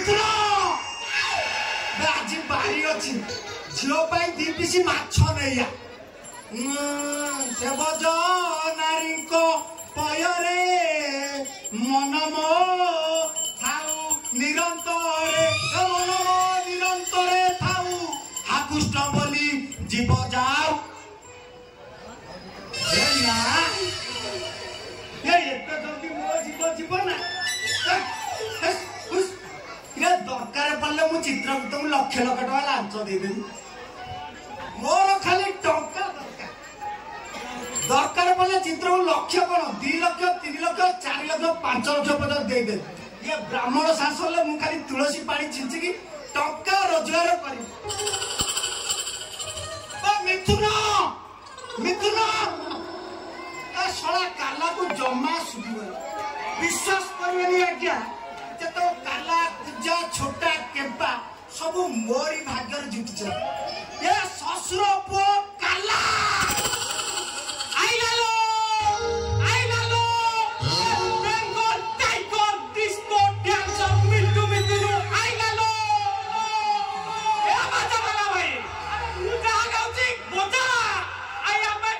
मित्र आज बारी अच्छी झील दी पिसी माछ नैया सेवज नारी पयरे मन मो थाऊ निरंतरे मन मो निरंतरे थाऊ हाकुष्ट बोली जीव जाऊ जल्दी मो जीव जीव ना दरकार पड़े मु चित्रकूट में लक्ष लक्ष टका लांच देदेवी मोर खाली टंका दरकार पड़े चित्र लक्ष कौन 2 लाख 3 लाख 4 लाख 5 लाख पर्यटन देदे ये ब्राह्मण शासन मु खाली तुलसी पानी छिंचिकी टंका रोजगार कर मिथुन मिथुन शला काला को जमा सुधी विश्वास करेनि आज्ञा तो काला पूजा छोटा केम्पा सब मोरी भाग्य जुटी ये ससुर पो काला बेंगल टाइगर डिस्को डांसर मिट्टू मिथुन आइलालो ए बाजा वाला भाई मुझे गाउची बोजा आई एम ए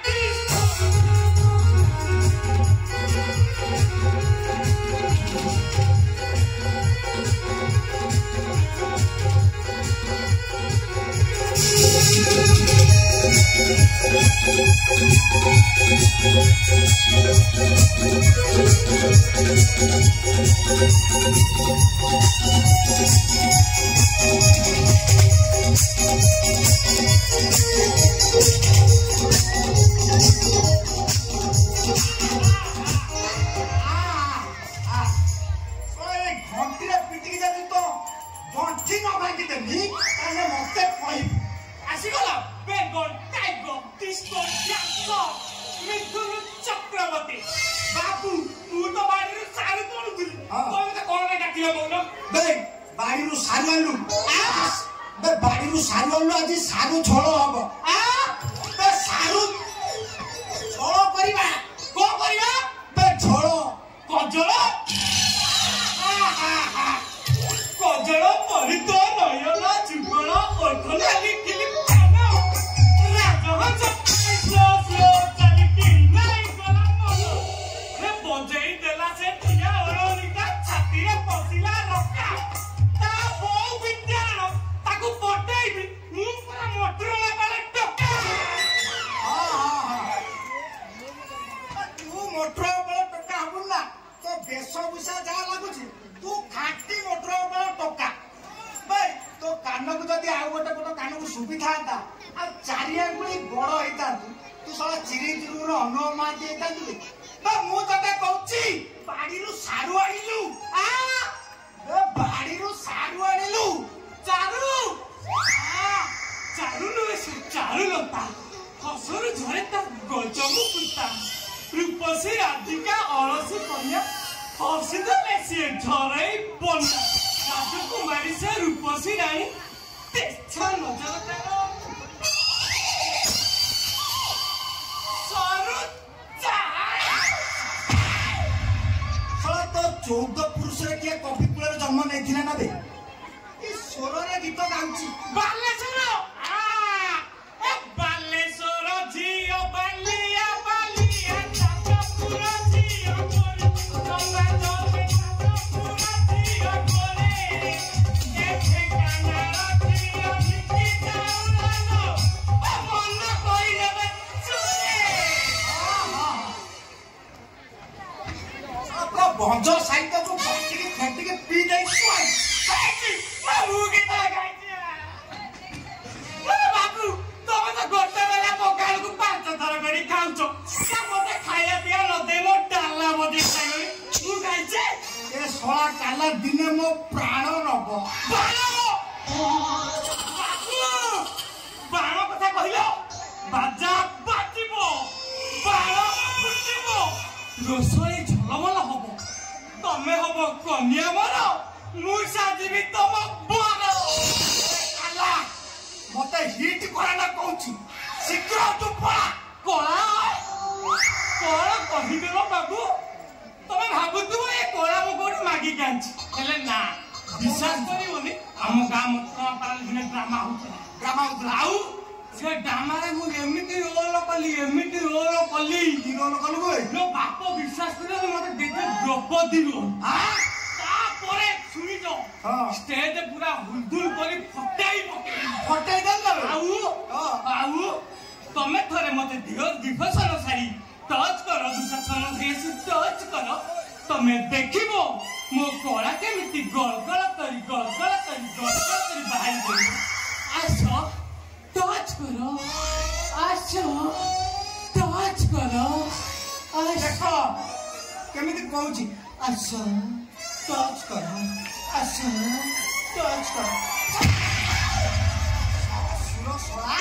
आज सारू झोल हम सारू झोल करवा कौन करवा झोल कजल कजल परी तो नयन जुगल ओठलाली फिल्म राजहंस स्लो स्लो चलिकी नाई गला मन हे बजेई देला से ठिया ओरनिका छाती रे पसिला रक्का ता बौ विद्यान ताकू पटेई मोटर टका हम ना तो वेशभूषा जहाँ लगुच तू खाटी मोटर टका भाई तो कान को जब आउ गोटे पट कान को सुविधा था आ चारिआंगुली बड़ होता तू सब चिरी चिरू अनुभ महांती होता मुझे कौची बाड़ी सारू आणिलु बाड़ी सारू आणिलु चारू चारू नुहे से चारू लता हसर झरे ता गजमु पुता रूपसी राधिका अलसी कन्या हसी देले से झरे बन राजकुमारी से रूपसी रानी तेच्छा नजर तारो सरू साला तो 14 पुरुष रे के कॉफी पुलर जन्म नै थिला ना बे ई सोर रे गीत गाउची बालेश्वर बालेश्वर झियो बालिया बालिया चांदपुर झियो गोरे गंगा जले चांदपुर झियो गोरे ए ठेकाना झियो निकी जाउलानो ओ मन कोइ लेबे चुरे आपका भंजो साहित्य को बाकी खंडी के पी दे कोई साइकी बाबू के गाई बाबू तमे तो गोटे बेला पकाल को 5 थर करी खाउछो सा मते खाया पिया न देलो डाला मते खाई तू खाइछे ए सोला काला दिने मो प्राण नब बाण बाबू बाण कथा कहिलो बाजा बाजिबो बाण फुटिबो रसोई झलमल हबो तमे हबो कन्या मर मु साजीबी तम बन काला मते हिट करा ना कहूची शीघ्र तू पळा कोला कोला कहिदेलो बाबू तमे भाबुतु ए कोला मो कोठी मागी कांची हेले ना विष विश्वास करिवनी हम गां मत पारल दिने ड्रामा होतला आउ से ड्रामा रे मु एमिति रोल कली की रोल कलु गए नो बाप विश्वास करियो मते देखे द्रौपदी रोल हां तापरे सुनी जो स्टेज पूरा हुलदुल करी फटाई दल आउ तमे थरे मते दियो दिवसन सारी टच करो दुशासन भेस टच करो तमे देखिबो मो कोला केमिति गलगल करी बाहर गई आसो टच करो देखो केमिति कहूची आसो टच करो सुनो सोला